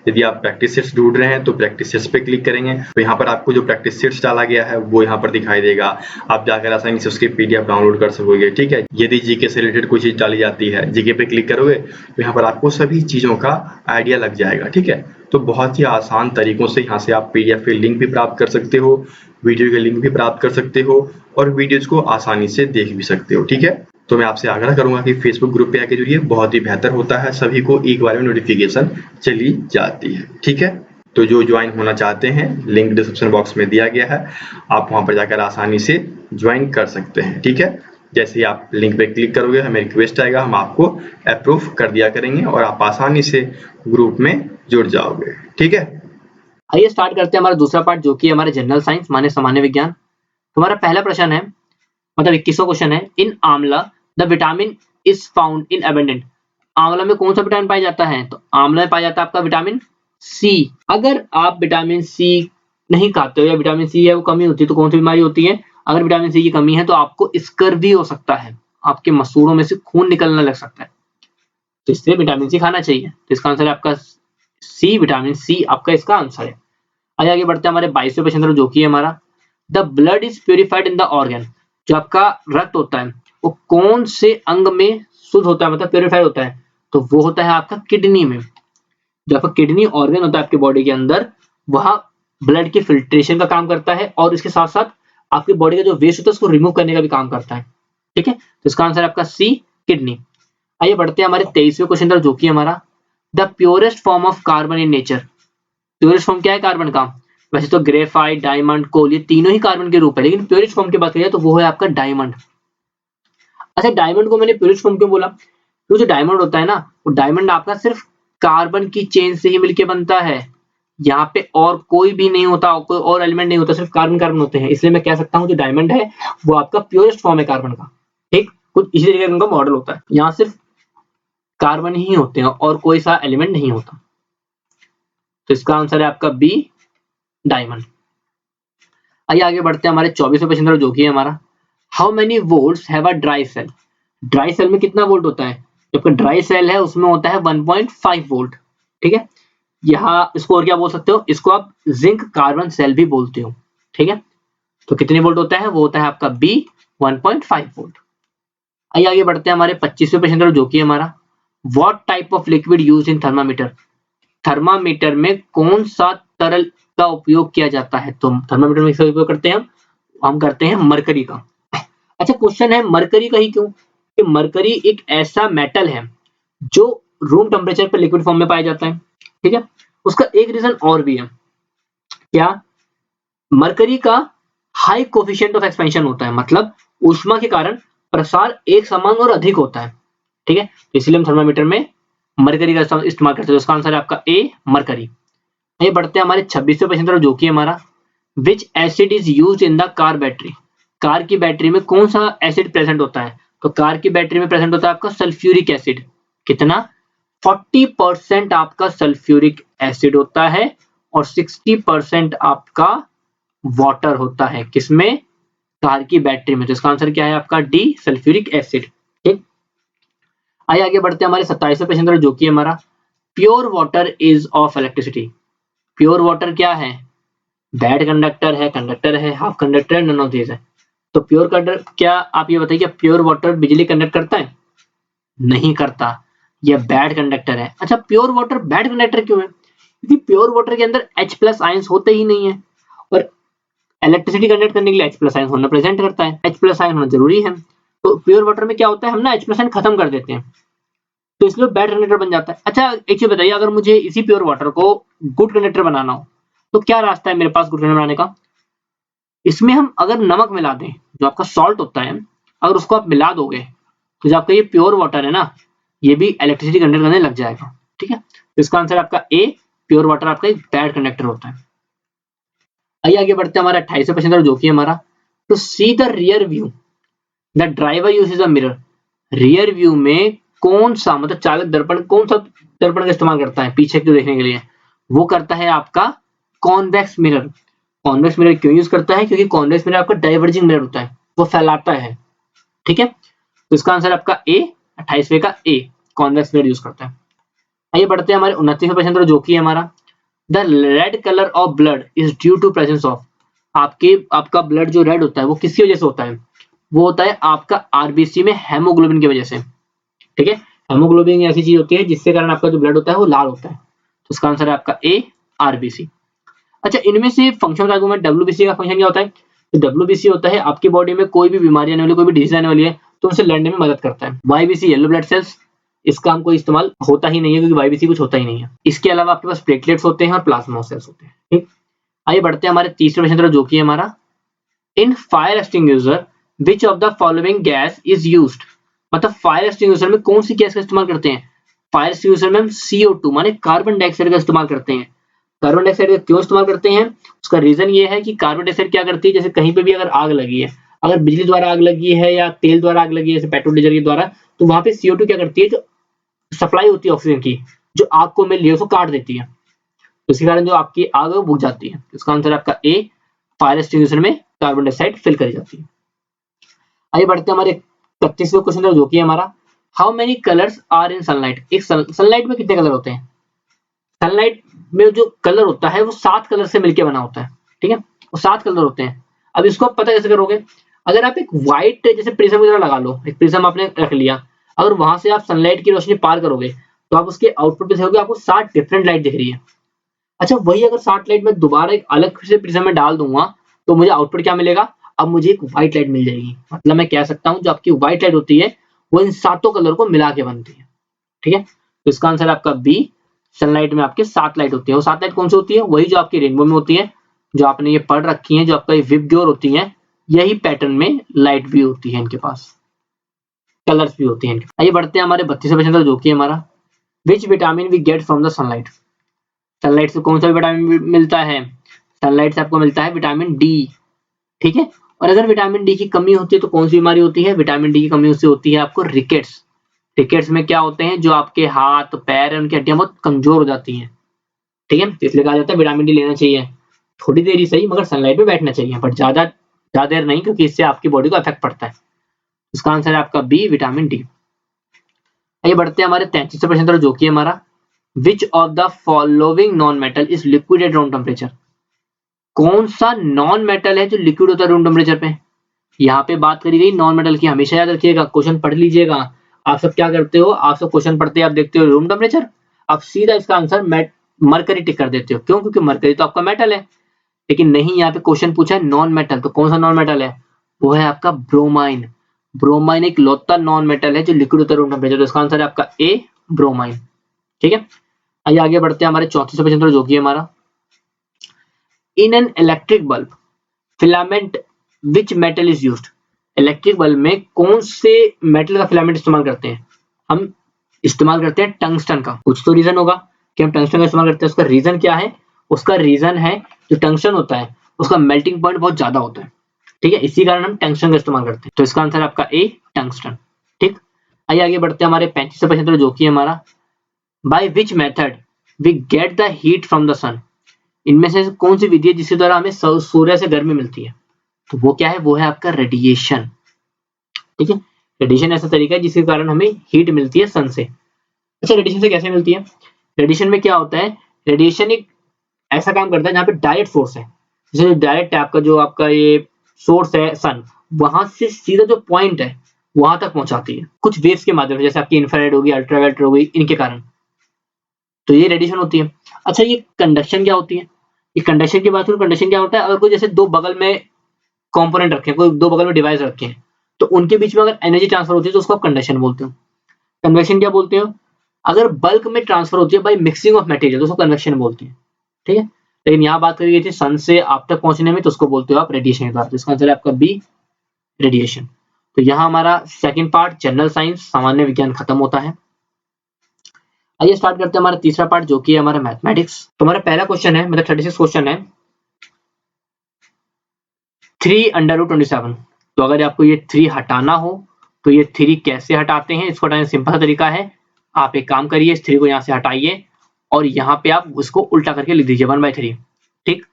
Speaker 1: यदि आप प्रैक्टिस सेट्स ढूंढ रहे हैं तो प्रैक्टिस सेट्स पे क्लिक करेंगे, तो यहाँ पर आपको जो प्रैक्टिस सेट्स डाला गया है वो यहाँ पर दिखाई देगा। आप जाकर आसानी से उसके PDF डाउनलोड कर सकोगे। ठीक है, यदि जीके से रिलेटेड कोई चीज डाली जाती है, जीके पे क्लिक करोगे तो यहाँ पर आपको सभी चीजों का आइडिया लग जाएगा। ठीक है, तो बहुत ही आसान तरीकों से यहाँ से आप PDF के लिंक भी प्राप्त कर सकते हो, वीडियो के लिंक भी प्राप्त कर सकते हो, और वीडियोज को आसानी से देख भी सकते हो। ठीक है, तो मैं आपसे आग्रह करूंगा कि फेसबुक ग्रुप पे आके जुड़िए, बहुत ही बेहतर होता है, सभी को एक बार में नोटिफिकेशन चली जाती है। ठीक है, तो जो ज्वाइन होना चाहते हैं लिंक डिस्क्रिप्शन बॉक्स में दिया गया है, आप वहां पर जाकर आसानी से ज्वाइन कर सकते हैं। ठीक है, जैसे ही आप लिंक पे क्लिक करोगे हमें रिक्वेस्ट आएगा, हम आपको अप्रूव कर दिया करेंगे और आप आसानी से ग्रुप में जुड़ जाओगे। ठीक है,
Speaker 2: आइए स्टार्ट करते हैं हमारा दूसरा पार्ट, जो कि हमारे जनरल साइंस माने सामान्य विज्ञान। हमारा पहला प्रश्न है, मतलब 21वां क्वेश्चन है, इन आंवला the vitamin is found in abundant. आंवला में कौन सा विटामिन पाया जाता है? तो आंवला में पाया जाता है आपका विटामिन सी। अगर आप विटामिन सी नहीं खाते हो या विटामिन सी है वो कमी होती है तो कौन सी बीमारी होती है? अगर विटामिन सी की कमी है तो आपको स्कर्वी हो सकता है, आपके मसूड़ों में से खून निकलने लग सकता है, तो इसलिए विटामिन सी खाना चाहिए। तो इसका आंसर है आपका सी, विटामिन सी आपका इसका आंसर है। आगे बढ़ते हैं हमारे 22वें प्रश्न, जो कि है हमारा the blood is purified in the organ. जो आपका रक्त होता है वो कौन से अंग में शुद्ध होता है, मतलब प्योरिफाइड होता है? तो वो होता है आपका किडनी में। जो आपका किडनी ऑर्गन होता है आपके बॉडी के अंदर, वह ब्लड के फिल्ट्रेशन का काम करता है और इसके साथ साथ आपकी बॉडी का जो वेस्ट होता है उसको रिमूव करने का भी काम करता है। ठीक है, तो इसका आंसर है आपका सी, किडनी। आइए बढ़ते हैं हमारे 23वें क्वेश्चन पर, जो कि हमारा the purest form of carbon in nature. Purest form क्या है कार्बन का? वैसे तो ग्रेफाइट, डायमंड, कोल ये तीनों ही कार्बन के रूप है, लेकिन प्योरेस्ट फॉर्म की बात करें तो वो है आपका डायमंड। अच्छा, डायमंड को मैंने प्योरेस्ट फॉर्म क्यों बोला? क्योंकि जो डायमंड होता है ना, वो डायमंड आपका सिर्फ कार्बन की चेन से ही मिलके बनता है। यहाँ पे और कोई भी नहीं होता, कोई और एलिमेंट नहीं होता, सिर्फ कार्बन कार्बन होते हैं। इसलिए मैं कह सकता हूँ जो डायमंड है वो आपका प्योरेस्ट फॉर्म है कार्बन का। ठीक, कुछ इसी तरीके का उनका मॉडल होता है। यहाँ सिर्फ कार्बन ही होते हैं और कोई सा एलिमेंट नहीं होता। तो इसका आंसर है आपका बी, डायमंड। आइए आगे बढ़ते हैं हमारे 24वें प्रश्न, जो कि है हमारा how many volts have a dry cell. Dry cell में कितना वोल्ट होता है? जो आपका ड्राई सेल है उसमें होता है 1.5 वोल्ट। ठीक है, यहाँ इसको और क्या बोल सकते हो? इसको आप जिंक कार्बन सेल भी बोलते हो। ठीक है, तो कितने वोल्ट होता है? वो होता है आपका बी, 1.5 वोल्ट। आइए आगे बढ़ते हैं हमारे 25वें प्रश्न, जो कि है हमारा what type of liquid use in thermometer. Thermometer में कौन सा तरल का उपयोग किया जाता है? तो थर्मामीटर में किसका उपयोग करते हैं? हम करते हैं मरकरी का। अच्छा, क्वेश्चन है मरकरी का ही क्यों? कि मरकरी एक ऐसा मेटल है जो रूम टेम्परेचर पर लिक्विड फॉर्म में पाया जाता है। ठीक है, उसका एक रीजन और भी है। क्या? मरकरी का हाई कोफिशिएंट ऑफ एक्सपेंशन होता है, मतलब ऊष्मा के कारण प्रसार एक समान और अधिक होता है। ठीक है, इसलिए हम थर्मामीटर में मरकरी का इस्तेमाल करते हैं। इसका आंसर है आपका ए, मरकरी। ये बढ़ते हैं हमारे 26वें प्रश्न, जो कि हमारा विच acid is used in the car battery. Car की बैटरी में कौन सा एसिड प्रेजेंट होता है? तो कार की बैटरी में प्रेजेंट होता है आपका सल्फ्यूरिक एसिड। कितना? 40% आपका सल्फ्यूरिक एसिड होता है और 60% आपका वाटर होता है। किसमें? कार की बैटरी में। तो इसका आंसर क्या है आपका डी, सल्फ्यूरिक एसिड। ठीक, आइए आगे बढ़ते हैं हमारे 27वें प्रश्न, जो कि हमारा pure water is of electricity. Pure water क्या है? बैड कंडक्टर है, हाफ कंडक्टर है, नन ऑफ दीज है। तो प्योर कंडक्टर क्या, आप ये बताइए, प्योर वाटर बिजली कंडक्ट करता है? नहीं करता, यह बैड कंडक्टर है। अच्छा, प्योर वाटर बैड कंडक्टर क्यों है? क्योंकि प्योर वाटर के अंदर H+ आयंस होते ही नहीं है और इलेक्ट्रिसिटी कंडक्ट करने के लिए H+ आयंस होना प्रेजेंट करता है, H+ आयन होना जरूरी है। तो प्योर वाटर में क्या होता है, हम ना H+ आयन खत्म कर देते हैं, तो इसलिए बैड कंडक्टर बन जाता है। अच्छा, एक चीज बताइए, अगर मुझे इसी प्योर वाटर को गुड कंडक्टर बनाना हो तो क्या रास्ता है मेरे पास गुड कंडक्टर बनाने का? इसमें हम अगर नमक मिला दें, जो आपका सॉल्ट होता है, अगर उसको आप मिला दोगे तो जो आपका ये प्योर वाटर है ना, ये भी इलेक्ट्रिसिटी कंडक्ट करने लग जाएगा। ठीक है, तो इसका आंसर आपका ए, प्योर वाटर आपका एक बैड कंडक्टर होता है। आइए आगे बढ़ते हैं हमारा 28वें प्रश्न, जो कि हमारा to see the rear view the driver uses a mirror. Rear view में कौन सा, मतलब चालक दर्पण कौन सा दर्पण का इस्तेमाल करता है पीछे को देखने के लिए? वो करता है आपका कॉन्वेक्स मिरर। कॉन्वेक्स मिरर क्यों यूज करता है? क्योंकि कॉन्वेक्स मिरर आपका डाइवर्जिंग मिरर होता है, वो फैलाता है। ठीक है, तो इसका आंसर आपका ए, 28वें का ए, कॉन्वेक्स मिरर यूज करता है। आइए बढ़ते हैं हमारे 29वें प्रश्न, जो कि है हमारा the red colour of blood is due to presence of. आपका ब्लड जो रेड होता है वो किसकी वजह से होता है? वो होता है आपका आरबीसी में हेमोग्लोबिन की वजह से। ठीक है, हेमोग्लोबिन ऐसी चीज होती है जिससे कारण आपका जो ब्लड होता है वो लाल होता है। तो इसका आंसर है आपका ए, आरबीसी। अच्छा, इनमें से फंक्शन बता दूं मैं, डब्ल्यूबीसी का फंक्शन क्या होता है? तो डब्ल्यूबीसी होता है आपकी बॉडी में कोई भी बीमारी आने वाली, कोई भी डिजीज आने वाली है तो उनसे लड़ने में मदद करता है। YBC येलो ब्लड सेल्स, इसका हमको इस्तेमाल होता ही नहीं है क्योंकि YBC कुछ होता ही नहीं है। इसके अलावा आपके पास प्लेटलेट्स होते हैं और प्लाज्मा सेल्स होते हैं। ठीक, आइए बढ़ते हैं हमारे तीसरे प्रश्न तरफ, जो कि है हमारा in fire extinguisher which of the following gas is used. मतलब फायर एक्सटिंग्विशर में कौन सी गैस का इस्तेमाल करते हैं? फायर एक्सटिंग्विशर में हम CO2 माने कार्बन डाइऑक्साइड का इस्तेमाल करते हैं। कार्बन डाइऑक्साइड का क्यों इस्तेमाल करते हैं? उसका रीजन ये है कि कार्बन डाइऑक्साइड क्या करती है, जैसे कहीं पे भी अगर आग लगी है, अगर बिजली द्वारा आग लगी है या तेल द्वारा आग लगी है, जैसे पेट्रोल डीजल के द्वारा, तो वहां पे CO2 क्या करती है, जो सप्लाई होती है ऑक्सीजन की, जो आग को मिल रही है उसको काट देती है, तो इसी कारण जो आपकी आग है वो बुझ जाती है। इसका आंसर आपका ए, फायर एक्सटिंग्विशर में कार्बन डाइऑक्साइड फिल करी जाती है। आइए बढ़ते हैं हमारे 31वें क्वेश्चन, जो कि हमारा how many colours are in sunlight. एक सनलाइट में कितने कलर होते हैं? सनलाइट में जो कलर होता है वो 7 कलर से मिलकर बना होता है। ठीक है, वो 7 कलर होते हैं। अब इसको आप पता कैसे करोगे? अगर आप एक व्हाइट जैसे प्रिज्म वगैरह लगा लो, एक प्रिज्म आपने रख लिया, अगर वहां से आप सनलाइट की रोशनी पार करोगे तो आप उसके आउटपुट पे देखोगे आपको 7 डिफरेंट लाइट दिख रही है। अच्छा, वही अगर 7 लाइट मैं दोबारा एक अलग से प्रिज्म में डाल दूंगा तो मुझे आउटपुट क्या मिलेगा? अब मुझे एक व्हाइट लाइट मिल जाएगी। मतलब मैं कह सकता हूँ जो आपकी व्हाइट लाइट होती है वो इन 7 कलर को मिला के बनती है। ठीक है, तो इसका आंसर आपका बी, सनलाइट में आपके 7 लाइट होती है। वो 7 लाइट कौन सी होती है? वही जो आपकी रेनबो में होती है, जो आपने ये पढ़ रखी है, जो आपका ये विबग्योर होती है, यही पैटर्न में लाइट भी होती है, इनके पास कलर्स भी होती हैं इनके। आइए बढ़ते हैं हमारे 32वें प्रश्न तक, जो कि हमारा which vitamin we get from the sunlight. Sunlight से कौन सा विटामिन मिलता है? सनलाइट से आपको मिलता है विटामिन डी। ठीक है, और अगर विटामिन डी की कमी होती है तो कौन सी बीमारी होती है? विटामिन डी की कमी से होती है आपको रिकेट्स। रिकेट्स में क्या होते हैं, जो आपके हाथ पैर है उनकी हड्डियां बहुत कमजोर हो जाती हैं। ठीक है, तो इसलिए कहा जाता है विटामिन डी लेना चाहिए, थोड़ी देर ही सही मगर सनलाइट में बैठना चाहिए, बट ज्यादा देर नहीं, क्योंकि इससे आपकी बॉडी को इफेक्ट पड़ता है। इसका आंसर है आपका बी, विटामिन डी। आइए बढ़ते हैं हमारे 33वें प्रश्न तरफ, जो कि हमारा which of the following non metal is liquid at room temperature. कौन सा नॉन मेटल है जो लिक्विड होता है रूम टेम्परेचर पे? यहाँ पे बात करी गई नॉन मेटल की, हमेशा याद रखिएगा, क्वेश्चन पढ़ लीजिएगा। आप सब क्या करते हो, आप सब क्वेश्चन पढ़ते हैं, आप देखते हो रूम टेम्परेचर, आप सीधा इसका आंसर मरकरी टिक कर देते हो। क्यों? क्योंकि मरकरी तो आपका मेटल है। लेकिन नहीं, यहाँ पे क्वेश्चन पूछा है नॉन मेटल, तो कौन सा नॉन मेटल है? वो है आपका ब्रोमाइन। ब्रोमाइन एक लौता नॉन मेटल है जो लिक्विड होता है रूम टेम्परेचर, तो इसका आंसर है आपका ए, ब्रोमाइन। ठीक है, आइए आगे बढ़ते हैं हमारे 34वें प्रश्न पर, जो कि हमारा in an electric bulb filament which metal is used. Electric bulb में कौन से मेटल का फिलामेंट इस्तेमाल करते हैं? हम इस्तेमाल करते हैं टंगस्टन का। कुछ तो रीजन होगा कि हम टंगस्टन का इस्तेमाल करते हैं, उसका रीजन क्या है? उसका रीजन है जो टंगस्टन होता है उसका मेल्टिंग पॉइंट बहुत ज्यादा होता है। ठीक है, इसी कारण हम टंगस्टन का इस्तेमाल करते हैं, तो इसका आंसर आपका ए, टंगस्टन। ठीक, आइए आगे बढ़ते हैं हमारे 35वें प्रश्न पर, जो कि हमारा by which method we get the heat from the sun. इनमें से कौन सी विधि है जिसके द्वारा हमें सूर्य से गर्मी मिलती है? तो वो क्या है? वो है आपका रेडिएशन। ठीक है, रेडिएशन ऐसा तरीका है जिसके कारण हमें हीट मिलती है सन से। अच्छा, रेडिएशन से कैसे मिलती है? रेडिएशन में क्या होता है, रेडिएशन एक ऐसा काम करता है जहाँ पे डायरेक्ट फोर्स है, जैसे डायरेक्ट आपका जो आपका ये सोर्स है सन, वहां से सीधा जो पॉइंट है वहां तक पहुंचाती है कुछ वेव्स के माध्यम से, जैसे आपकी इंफ्रारेड होगी, अल्ट्रावायलेट हो गई, इनके कारण, तो ये रेडिएशन होती है। अच्छा, ये कंडक्शन क्या होती है? ये कंडक्शन की बात करूं, कंडक्शन क्या होता है, अगर कोई जैसे दो बगल में कंपोनेंट रखे हैं, कोई दो बगल में डिवाइस रखे हैं, तो उनके बीच में अगर एनर्जी ट्रांसफर होती है तो उसको आप कंडक्शन बोलते हो। कन्वेक्शन क्या बोलते हो? अगर बल्क में ट्रांसफर होती है बाय मिक्सिंग ऑफ मटेरियल तो उसको कन्वेक्शन बोलते हैं। ठीक है, लेकिन यहाँ बात करी गई थी सन से आप तक पहुंचने में, तो उसको बोलते हो आप रेडिएशन के द्वारा, तो इसका आंसर है आपका बी, रेडिएशन। तो यहाँ हमारा सेकंड पार्ट जनरल साइंस सामान्य विज्ञान खत्म होता है। आइए स्टार्ट करते हैं हमारा तीसरा पार्ट, जो कि है हमारा मैथमेटिक्स। तो हमारा पहला क्वेश्चन है, मतलब 36 क्वेश्चन है, 3√27। तो अगर आपको ये 3 हटाना हो तो ये 3 कैसे हटाते हैं? इसको हटाने सिंपल तरीका है, आप एक काम करिए, इस 3 को यहाँ से हटाइए और यहाँ पे आप उसको उल्टा करके लिख दीजिए 1/3। ठीक,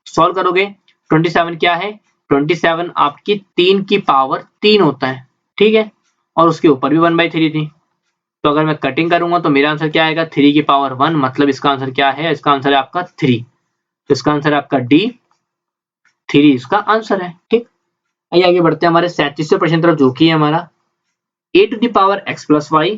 Speaker 2: सॉल्व करोगे, 27 क्या है? 27 आपकी 3 की पावर 3 होता है। ठीक है, और उसके ऊपर भी 1/3 थी, तो अगर मैं कटिंग करूंगा तो मेरा आंसर क्या आएगा? 3 की पावर 1, मतलब इसका आंसर क्या है? इसका आंसर है आपका 3, तो इसका आंसर है आपका डी, 3 इसका आंसर है। ठीक, आइए आगे बढ़ते हैं हमारे 37वें प्रश्न तरफ, जो कि है हमारा a⁻x+y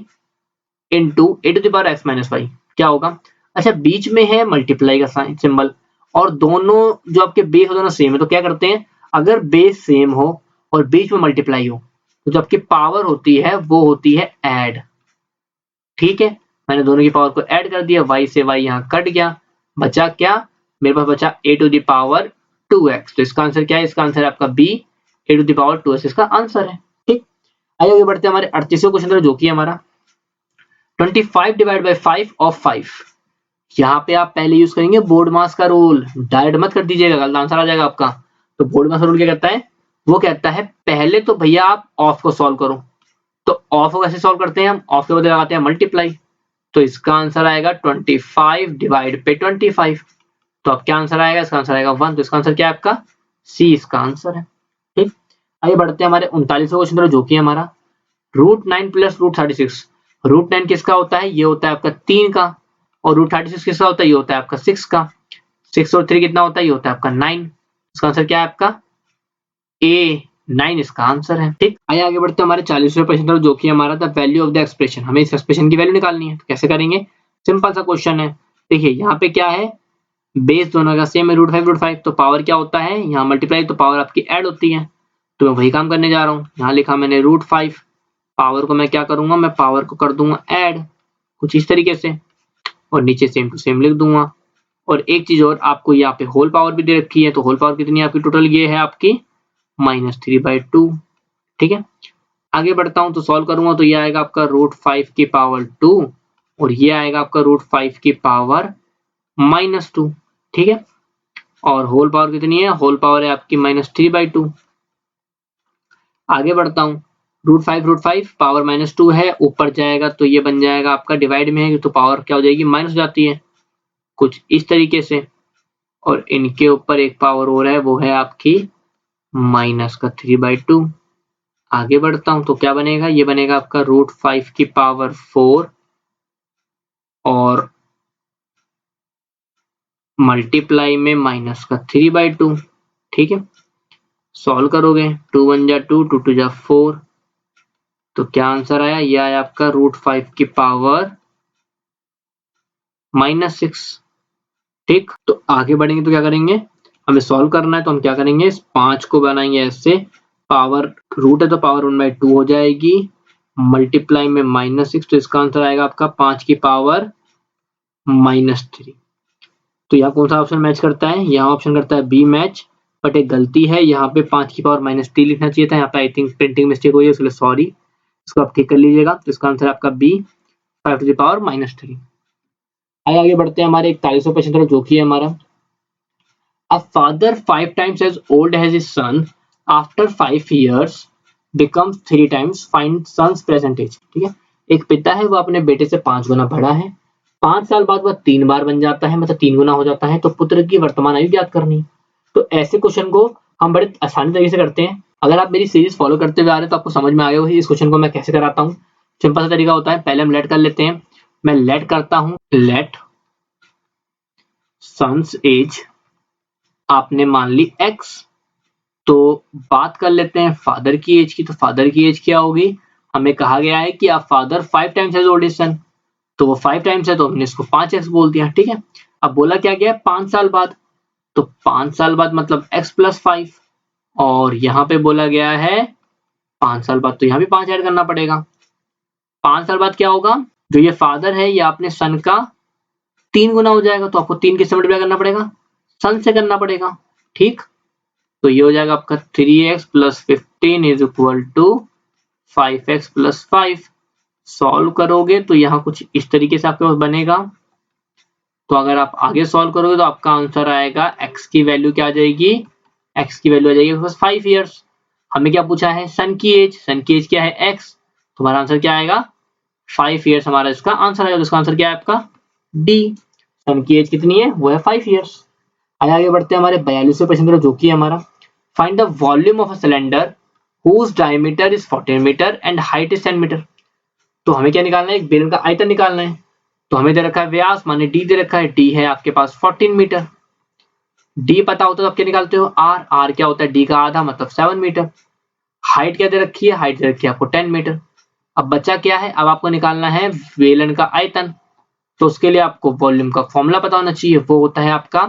Speaker 2: into a⁻x-y क्या होगा? अच्छा, बीच में है मल्टीप्लाई का साइन सिंबल और दोनों जो आपके बेस हो दोनों सेम है, तो क्या करते हैं, अगर बेस सेम हो और बीच में मल्टीप्लाई हो तो जो आपकी पावर होती है वो होती है ऐड। ठीक है, मैंने दोनों की पावर को ऐड कर दिया, y से y यहाँ कट गया, बचा क्या, मेरे पास बचा a to the power 2x। तो इसका आंसर क्या है, इसका आंसर है आपका b, a to the power 2x इसका आंसर है। ठीक, आइए आगे बढ़ते हैं हमारे 38वें क्वेश्चन तरफ, जो कि हमारा 25 डिवाइड बाय 5 ऑफ 5। यहाँ पे आप पहले यूज करेंगे बोर्ड मास का रूल, डायरेक्ट मत कर दीजिएगा, गलत आंसर आ जाएगा आपका। तो बोर्ड मास का रूल क्या कहता है, वो कहता है पहले तो भैया आप ऑफ को सॉल्व करो। तो ऑफ को कैसे सॉल्व करते हैं हम, ऑफ के बदले लगाते हैं मल्टीप्लाई। तो इसका आंसर आएगा 25 डिवाइड पे 25। तो अब क्या आंसर आएगा, इसका आंसर आएगा 1। तो इसका आंसर क्या है आपका, सी इसका आंसर है। ठीक, आइए बढ़ते हैं हमारे 39वें क्वेश्चन तरफ, जो कि हमारा √9 प्लस √36। √9 किसका होता है, ये होता है आपका 3 का, और √36 किसका होता है, ये होता है आपका 6 का। 6 और 3 कितना होता है, ये होता है आपका 9। इसका आंसर क्या है आपका, ए 9 इसका आंसर है। ठीक, आइए आगे बढ़ते हैं हमारे 40वें प्रश्न तरफ, जो कि हमारा the value of the expression. हमें इस एक्सप्रेशन की वैल्यू निकालनी है, तो कैसे करेंगे, सिंपल सा क्वेश्चन है। देखिए यहाँ पे क्या है, बेस दोनों का सेम है, √5 तो पावर क्या होता है, यहाँ मल्टीप्लाई तो पावर आपकी ऐड होती है। तो मैं वही काम करने जा रहा हूँ, यहाँ लिखा मैंने √5, पावर को मैं क्या करूंगा, मैं पावर को कर दूंगा ऐड कुछ इस तरीके से, और नीचे सेम टू सेम लिख दूंगा। और एक चीज और, आपको यहाँ पे होल पावर भी दे रखी है, तो होल पावर कितनी है आपकी टोटल, ये है आपकी -3/2। ठीक है, आगे बढ़ता हूं तो सॉल्व करूंगा, तो ये आएगा आपका √5 की पावर 2, और ये आएगा आपका √5 की पावर -2। ठीक है, और होल पावर कितनी है, होल पावर है आपकी -3/2। आगे बढ़ता हूँ, √5 पावर -2 है, ऊपर जाएगा तो ये बन जाएगा आपका डिवाइड में है, तो पावर क्या हो जाएगी, माइनस हो जाती है कुछ इस तरीके से। और इनके ऊपर एक पावर और है, वो है आपकी -3/2। आगे बढ़ता हूं तो क्या बनेगा, ये बनेगा आपका √5 की पावर 4 और मल्टीप्लाई में -3/2। ठीक है, सॉल्व करोगे, 2 1 जा 2, 2 2 जा 4, तो क्या आंसर आया, ये आया आपका √5 की पावर -6। ठीक, तो आगे बढ़ेंगे तो क्या करेंगे, हमें सॉल्व करना है, तो हम क्या करेंगे, इस 5 को बनाएंगे ऐसे, पावर रूट है तो पावर 1/2 हो जाएगी, मल्टीप्लाई में -6, तो इसका आंसर आएगा आपका 5 की पावर -3। तो यहाँ कौन सा ऑप्शन मैच करता है, यहाँ ऑप्शन करता है बी मैच, बट एक गलती है, यहाँ पे 5 की पावर -3 लिखना चाहिए था, यहाँ पे आई थिंक प्रिंटिंग मिस्टेक हुई है, इसलिए सॉरी, इसको आप ठीक कर लीजिएगा। तो इसका आंसर आपका बी, 5 टू द पावर -3। आगे बढ़ते हैं हमारे 41वें क्वेश्चन तरफ, जो कि है हमारा A father 5 times as old as his son after 5 years becomes 3 times, find son's present age। ठीक है, एक पिता है, वो अपने बेटे से 5 गुना बड़ा है, 5 साल बाद वह 3 बार बन जाता है, मतलब 3 गुना हो जाता है, तो पुत्र की वर्तमान आयु ज्ञात करनी है। तो ऐसे क्वेश्चन को हम बड़े आसानी तरीके से करते हैं। अगर आप मेरी सीरीज फॉलो करते हुए आ रहे हैं तो आपको समझ में आ गया होगा इस क्वेश्चन को मैं कैसे कराता हूँ। सिंपल सा तरीका होता है, पहले हम लेट कर लेते हैं, मैं लेट करता हूँ, लेट सन्स एज आपने मान ली x, तो बात कर लेते हैं फादर की एज की। तो फादर की एज क्या होगी, हमें कहा गया है कि आप father 5 times as old son, तो वो 5 टाइम्स है तो हमने इसको 5x बोल दिया। ठीक है, अब बोला क्या गया 5 साल बाद, तो 5 साल बाद मतलब x + 5, और यहाँ पे बोला गया है 5 साल बाद, तो यहाँ भी 5 ऐड करना पड़ेगा। 5 साल बाद क्या होगा, जो ये फादर है ये अपने सन का 3 गुना हो जाएगा, तो आपको 3 किससे मल्टीप्लाई करना पड़ेगा, सन से करना पड़ेगा। ठीक, तो ये हो जाएगा आपका 3x + 15 = 5x + 5। सॉल्व करोगे तो यहाँ कुछ इस तरीके से आपके पास बनेगा। तो अगर आप आगे सॉल्व करोगे तो आपका आंसर आएगा, x की वैल्यू क्या आ जाएगी, x की वैल्यू आ जाएगी बस 5 इयर्स। हमें क्या पूछा है, सन की एज, सन की एज क्या है x, तो हमारा आंसर क्या आएगा 5 इयर्स, हमारा इसका आंसर आएगा। तो इसका आंसर क्या है आपका डी, सन की एज कितनी है, वो है 5 इयर्स। आगे बढ़ते हैं हमारे 42वें प्रश्न तरफ, जो कि हमारा find the volume of a cylinder whose diameter is 14 metre and height is 10 metre. तो हमें क्या निकालना है, एक बेलन का आयतन निकालना है। तो हमें दे रखा है व्यास, माने डी दे रखा है, डी है आपके पास 14 मीटर। डी पता होता है तो आप क्या निकालते हो, आर, आर क्या होता है, डी का आधा मतलब 7 मीटर। हाइट क्या दे रखी है, हाइट दे रखी है आपको 10 मीटर। अब बचा क्या है, अब आपको निकालना है बेलन का आयतन। तो उसके लिए आपको वॉल्यूम का फॉर्मूला पता होना चाहिए, वो होता है आपका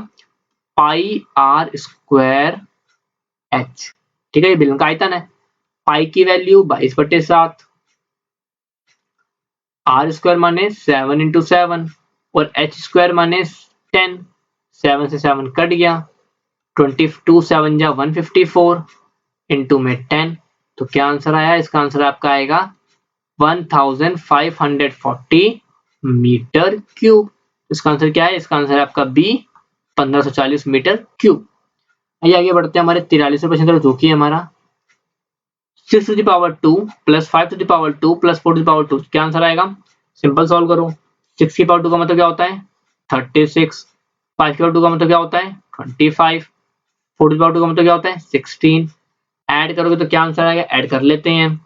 Speaker 2: πr² h। ठीक है, ये बेलन का आयतन है। पाई की वैल्यू 22/7, आर स्क्वायर माने 7 इंटू 7 और एच स्क्वायर माने 10, 7 से 7 कट गया, 22 7 जा 154 इंटू में 10, तो क्या आंसर आया? इसका आंसर आपका आएगा 1540 मीटर क्यूब। इसका आंसर क्या है? इसका आंसर है आपका बी 1540 मीटर क्यूब। आगे बढ़ते हैं हमारे 43वें प्रश्न तरफ, जो कि हमारा 6 to the power 2 plus 5 to the power 2 plus 4 to the power 2, क्या आंसर आएगा? सिंपल सॉल्व करो। 6 की पावर 2 का मतलब क्या होता है? 36, 5 की पावर 2 का मतलब क्या होता है? 25, 4 की पावर 2 का मतलब क्या होता है? 16। ऐड करोगे तो क्या आंसर आएगा? ऐड कर लेते हैं।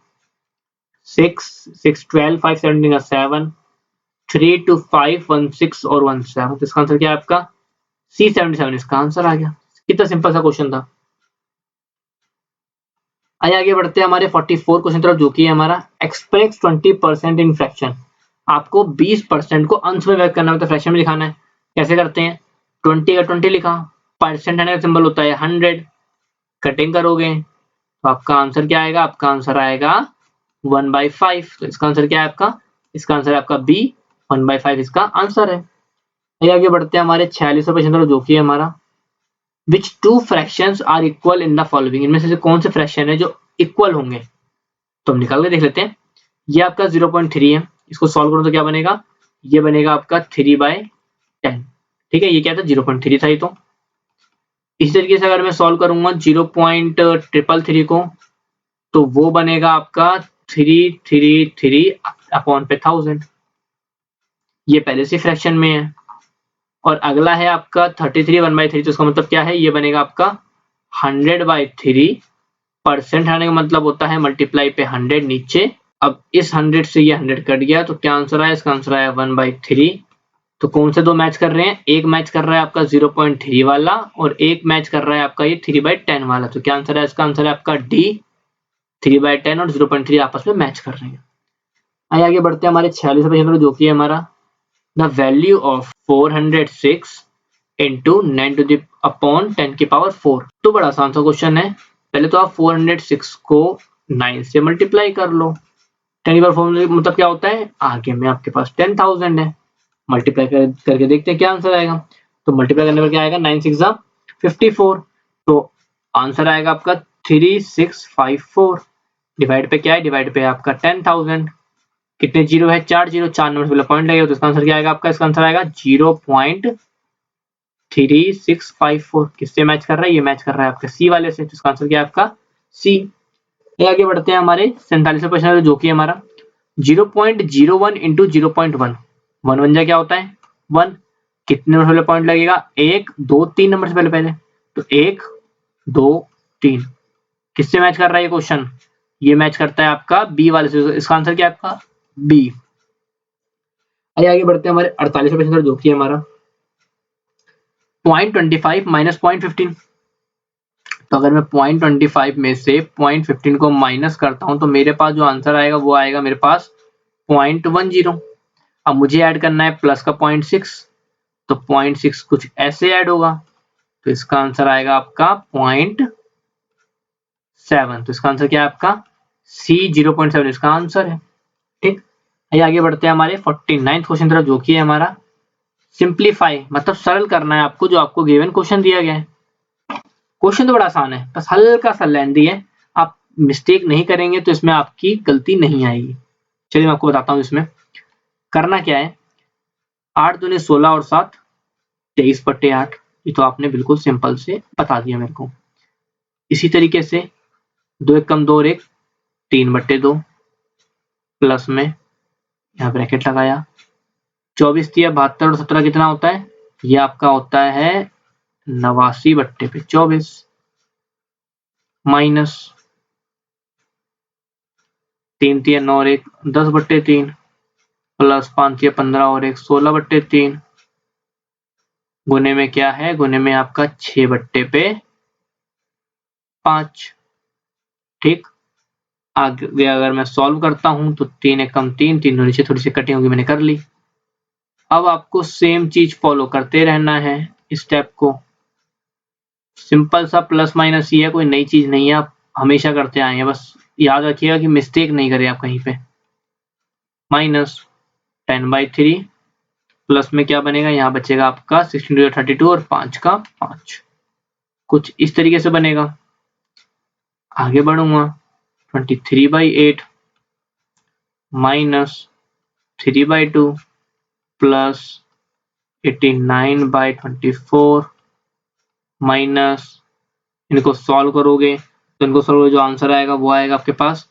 Speaker 2: 6 6 12 5 17 7, 3 2 5 1 6 और 1 7, तो इसका आंसर क्या है आपका? C77 इसका आंसर आ गया। कितना सिंपल सा क्वेश्चन था। आगे बढ़ते हैं हमारे 44 क्वेश्चन तरफ, जो कि है हमारा एक्सप्रेस 20% इन फ्रैक्शन। आपको 20% को अंश में व्यक्त करना है, तो फ्रैक्शन में लिखाना है। कैसे करते हैं? 20 का 20 लिखा, परसेंट का सिंबल होता है 100, कटिंग करोगे तो आपका आंसर क्या आएगा? आपका आंसर आएगा 1/5। तो इसका आंसर क्या है आपका? इसका आंसर है आपका बी 1/5 इसका आंसर है। आगे बढ़ते हैं हमारे 46वें क्वेश्चन तरफ, जो कि है हमारा Which two fractions are equal in the following? इनमें से कौन से फ्रैक्शन है जो इक्वल होंगे? तो हम निकाल के देख लेते हैं। ये आपका 0.3 है, इसको सॉल्व करो तो क्या बनेगा? ये बनेगा आपका 3/10। ठीक है, ये क्या था? 0.3 था ये। तो इसी तरीके से अगर मैं सॉल्व करूंगा 0.333 को, तो वो बनेगा आपका 333/1000। ये पहले से फ्रैक्शन में है। और अगला है आपका 33 1/3, तो इसका मतलब क्या है? ये बनेगा आपका 100/3। परसेंट आने का मतलब होता है मल्टीप्लाई पे 100 नीचे। अब इस 100 से ये 100 कट गया, तो क्या आंसर आया? इसका आंसर आया 1/3। तो कौन से दो मैच कर रहे हैं? एक मैच कर रहा है आपका 0.3 वाला और एक मैच कर रहा है आपका ये 3/10 वाला। तो क्या आंसर है? इसका आंसर है आपका डी 3/10 और 0.3 आपस में मैच कर रहे हैं। आगे बढ़ते हैं हमारे 46वें प्रश्न, जो कि है हमारा द वैल्यू ऑफ 406 इंटू 9/10⁴। तो बड़ा आसान सा क्वेश्चन है। पहले तो आप 406 को 9 से मल्टीप्लाई कर लो। 10⁴ मतलब क्या होता है? आगे में आपके पास 10,000 है। मल्टीप्लाई करके देखते हैं क्या आंसर आएगा। तो मल्टीप्लाई करने पर क्या आएगा? 9 6 54। तो आंसर आएगा आपका 3654। डिवाइड पे क्या है? डिवाइड पे आपका 10,000। कितने जीरो है? 4 जीरो, 4 नंबर से पॉइंट लगेगा, तो इसका आंसर क्या आएगा आपका? इसका आंसर आएगा 0.3654। किससे मैच कर रहा है? ये मैच कर रहा है आपका सी वाले से, तो इसका आंसर क्या है आपका? सी। आगे बढ़ते हैं हमारे 47वें प्रश्न, जो कि हमारा 0.01 इंटू 0.1। 1 1 जा क्या होता है? 1। कितने नंबर से पॉइंट लगेगा? 1 2 3 नंबर से पहले। तो 1 2 3 किससे मैच कर रहा है ये क्वेश्चन? ये मैच करता है आपका बी वाले से, इसका आंसर क्या है आपका? बी। आगे बढ़ते हैं हमारे 48वें प्रश्न, जो कि हमारा 0.25 माइनस 0.15। तो अगर मैं 0.25 में से 0.15 को माइनस करता हूं, तो मेरे पास जो आंसर आएगा वो आएगा मेरे पास 0.10। अब मुझे ऐड करना है प्लस का 0.6, तो 0.6 कुछ ऐसे ऐड होगा, तो इसका आंसर आएगा आपका 0.7। तो इसका आंसर क्या है आपका? सी 0.7 इसका आंसर है। ठीक, आगे बढ़ते हैं हमारे 49th क्वेश्चन तरफ, जो कि है हमारा सिंप्लीफाई, मतलब सरल करना है आपको जो आपको गिवन क्वेश्चन दिया गया है। क्वेश्चन तो बड़ा आसान है, बस हल्का सा लेंथी है। आप मिस्टेक नहीं करेंगे तो इसमें आपकी गलती नहीं आएगी। चलिए मैं आपको बताता हूँ इसमें करना क्या है। 8 दूनी 16 और 7 23/8। ये तो आपने बिल्कुल सिंपल से बता दिया मेरे को। इसी तरीके से 2 1 कम 2 और 1 3/2 प्लस में यहाँ ब्रैकेट लगाया। 24 3 72 और 17 कितना होता है? ये आपका होता है 89/24 माइनस 3 3 9 और 1 10/3 प्लस 5 3 15 और 1 16/3 गुने में क्या है? गुने में आपका 6/5। ठीक, आगे अगर मैं सॉल्व करता हूं तो 3 1 कम 3 3 नीचे थोड़ी सी कटिंग होगी, मैंने कर ली। अब आपको सेम चीज फॉलो करते रहना है। स्टेप को सिंपल सा प्लस माइनस ही है, कोई नई चीज नहीं है, आप हमेशा करते आए हैं, बस याद रखिएगा कि मिस्टेक नहीं करें आप कहीं पे। माइनस 10/3 प्लस में क्या बनेगा, यहाँ बचेगा आपका 16×32 और 5 का 5, कुछ इस तरीके से बनेगा। आगे बढ़ूंगा, 23/8 माइनस 3/2 प्लस 89/24 माइनस, इनको सॉल्व करोगे तो इनको सॉल्व जो आंसर आएगा वो आएगा आपके पास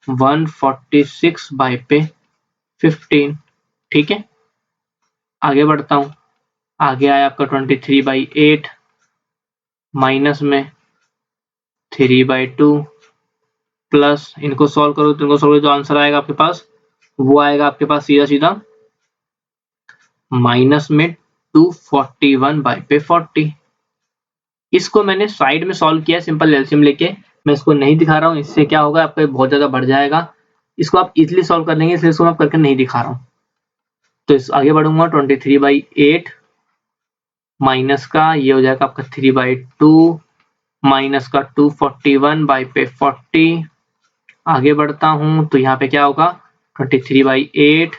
Speaker 2: 146/15। ठीक है, आगे बढ़ता हूं। आगे आया आपका 23/8 माइनस में 3/2 प्लस, इनको सॉल्व करो तो इनको सॉल्व जो आंसर आएगा आपके पास वो आएगा आपके पास सीधा सीधा माइनस में 241/40। इसको मैंने साइड में सॉल्व किया सिंपल एलसीएम लेके, मैं इसको नहीं दिखा रहा हूँ, इससे क्या होगा आपका बहुत ज्यादा बढ़ जाएगा। इसको आप इजीली सॉल्व कर लेंगे, इसलिए इसको मैं करके नहीं दिखा रहा हूँ। तो इस आगे बढ़ूंगा, 23/8 माइनस का ये हो जाएगा आपका 3/2 माइनस का 241/40। आगे बढ़ता हूं तो यहाँ पे क्या होगा 23/8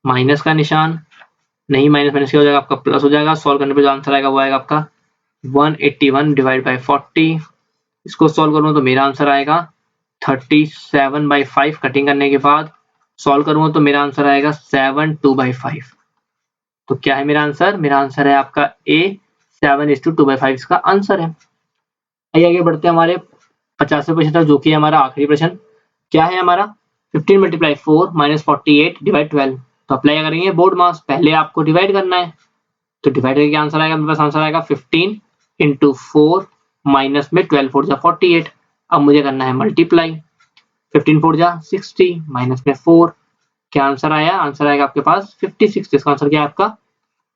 Speaker 2: माइनस का निशान, नहीं माइनस माइनस क्या हो जाएगा आपका प्लस हो जाएगा। सॉल्व करने पे जो आंसर आएगा वो आएगा आपका 181/40। इसको सॉल्व करूंगा तो मेरा आंसर आएगा 37/5। कटिंग करने के बाद सॉल्व करूंगा तो मेरा आंसर आएगा 72/5। तो क्या है मेरा आंसर, मेरा आंसर है आपका ए 7:2/5 इसका आंसर है। आगे बढ़ते हैं हमारे 50वें प्रश्न तक, जो कि हमारा आखिरी प्रश्न क्या है हमारा 15 × 4 - 48 / 12। तो अप्लाई करेंगे बोर्ड मास, पहले आपको डिवाइड करना है। तो डिवाइड करके आंसर आएगा, मेरे पास आंसर आएगा 15 × 4 माइनस में 12 4 जा 48। अब मुझे करना है मल्टीप्लाई, 15 4 जा 60 माइनस में 4, क्या आंसर आया, आंसर आएगा आपके पास 56। इसका आंसर क्या है आपका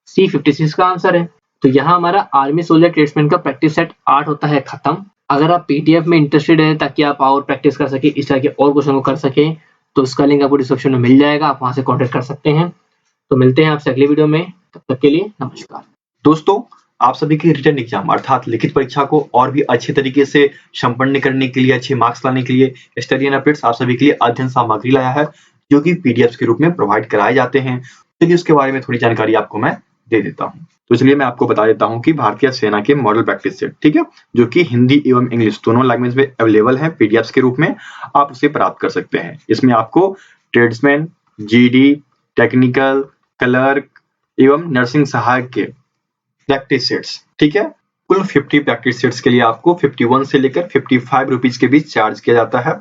Speaker 2: सी 56 का आंसर है। तो यहाँ हमारा आर्मी सोल्जर ट्रेड्समैन का प्रैक्टिस सेट 8 होता है खत्म। अगर आप पीडीएफ में इंटरेस्टेड हैं ताकि आप और प्रैक्टिस कर सके, इस तरह के और क्वेश्चन को कर सके, तो उसका लिंक आपको डिस्क्रिप्शन में मिल जाएगा, आप वहां से कॉन्टेक्ट कर सकते हैं। तो मिलते हैं आपसे अगली वीडियो में, तब तक के लिए नमस्कार।
Speaker 1: दोस्तों, आप सभी की रिटन एग्जाम अर्थात लिखित परीक्षा को और भी अच्छे तरीके से संपन्न करने के लिए, अच्छे मार्क्स लाने के लिए स्टडी एंड अपडेट्स आप सभी के लिए अध्ययन सामग्री लाया है, जो कि पीडीएफ के रूप में प्रोवाइड कराए जाते हैं। चलिए उसके बारे में थोड़ी जानकारी आपको मैं दे देता हूं। तो चलिए मैं आपको बता देता हूं कि भारतीय सेना के मॉडल प्रैक्टिस सेट, ठीक है, जो कि हिंदी एवं इंग्लिश दोनों लैंग्वेज में अवेलेबल है पीडीएफ के रूप में, आप उसे प्राप्त कर सकते हैं। इसमें आपको ट्रेड्समैन, जीडी, टेक्निकल, क्लर्क एवं नर्सिंग सहायक के प्रैक्टिस सेट्स, ठीक है, कुल 50 प्रैक्टिस सेट्स के लिए आपको 51 से लेकर 55 रुपीज के बीच चार्ज किया जाता है।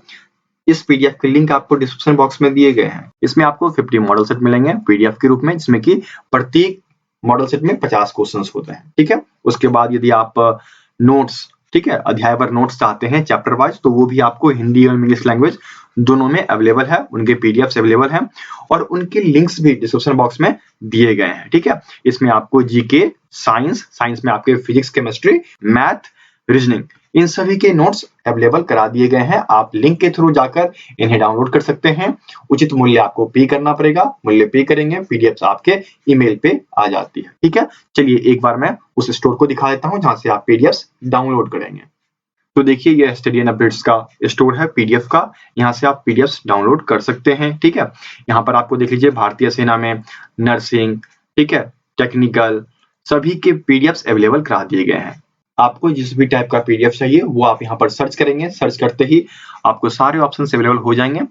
Speaker 1: इस पीडीएफ के लिंक आपको डिस्क्रिप्शन बॉक्स में दिए गए हैं। इसमें आपको 50 मॉडल सेट मिलेंगे पीडीएफ के रूप में, जिसमें कि प्रत्येक मॉडल सेट में 50 क्वेश्चंस होते हैं, ठीक है। उसके बाद यदि आप नोट्स, ठीक है, अध्याय पर नोट्स चाहते हैं चैप्टर वाइज, तो वो भी आपको हिंदी और इंग्लिश लैंग्वेज दोनों में अवेलेबल है, उनके पीडीएफ अवेलेबल हैं और उनके लिंक्स भी डिस्क्रिप्शन बॉक्स में दिए गए हैं, ठीक है। इसमें आपको जीके, साइंस में आपके फिजिक्स, केमिस्ट्री, मैथ, रीजनिंग, इन सभी के नोट्स अवेलेबल करा दिए गए हैं। आप लिंक के थ्रू जाकर इन्हें डाउनलोड कर सकते हैं। उचित मूल्य आपको पे करना पड़ेगा, मूल्य पे करेंगे, पीडीएफ आपके ईमेल पे आ जाती है, ठीक है। चलिए एक बार मैं उस स्टोर को दिखा देता हूं जहां से आप पीडीएफ डाउनलोड करेंगे। तो देखिए ये स्टडी एंड अपडेट्स का स्टोर है पीडीएफ का, यहाँ से आप पीडीएफ डाउनलोड कर सकते हैं, ठीक है। यहाँ पर आपको देख लीजिए भारतीय सेना में नर्सिंग, ठीक है, टेक्निकल, सभी के पीडीएफ अवेलेबल करा दिए गए हैं। आपको जिस भी टाइप का पीडीएफ चाहिए वो आप यहाँ पर सर्च करेंगे, सर्च करते ही आपको सारे ऑप्शन अवेलेबल हो जाएंगे।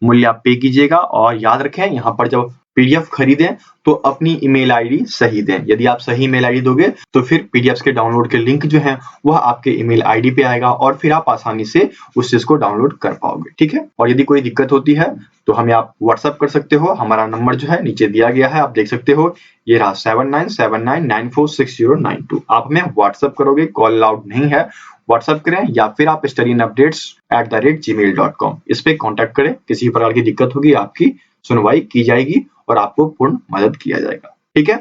Speaker 1: मूल्य आप पे कीजिएगा और याद रखें यहाँ पर जब पीडीएफ खरीदें तो अपनी ईमेल आईडी सही दें। यदि आप सही ईमेल आईडी दोगे तो फिर पीडीएफ के डाउनलोड के लिंक जो है वह आपके ईमेल आईडी पे आएगा और फिर आप आसानी से उस चीज को डाउनलोड कर पाओगे, ठीक है। और यदि कोई दिक्कत होती है तो हमें आप व्हाट्सएप कर सकते हो, हमारा नंबर जो है नीचे दिया गया है, आप देख सकते हो, ये रहा 7979946092। आप हमें व्हाट्सएप करोगे, कॉल अलाउड नहीं है, व्हाट्सएप करें या फिर आप studyandupdates@gmail.com इस पे कांटेक्ट करें। किसी प्रकार की दिक्कत होगी आपकी सुनवाई की जाएगी और आपको पूर्ण मदद किया जाएगा, ठीक है।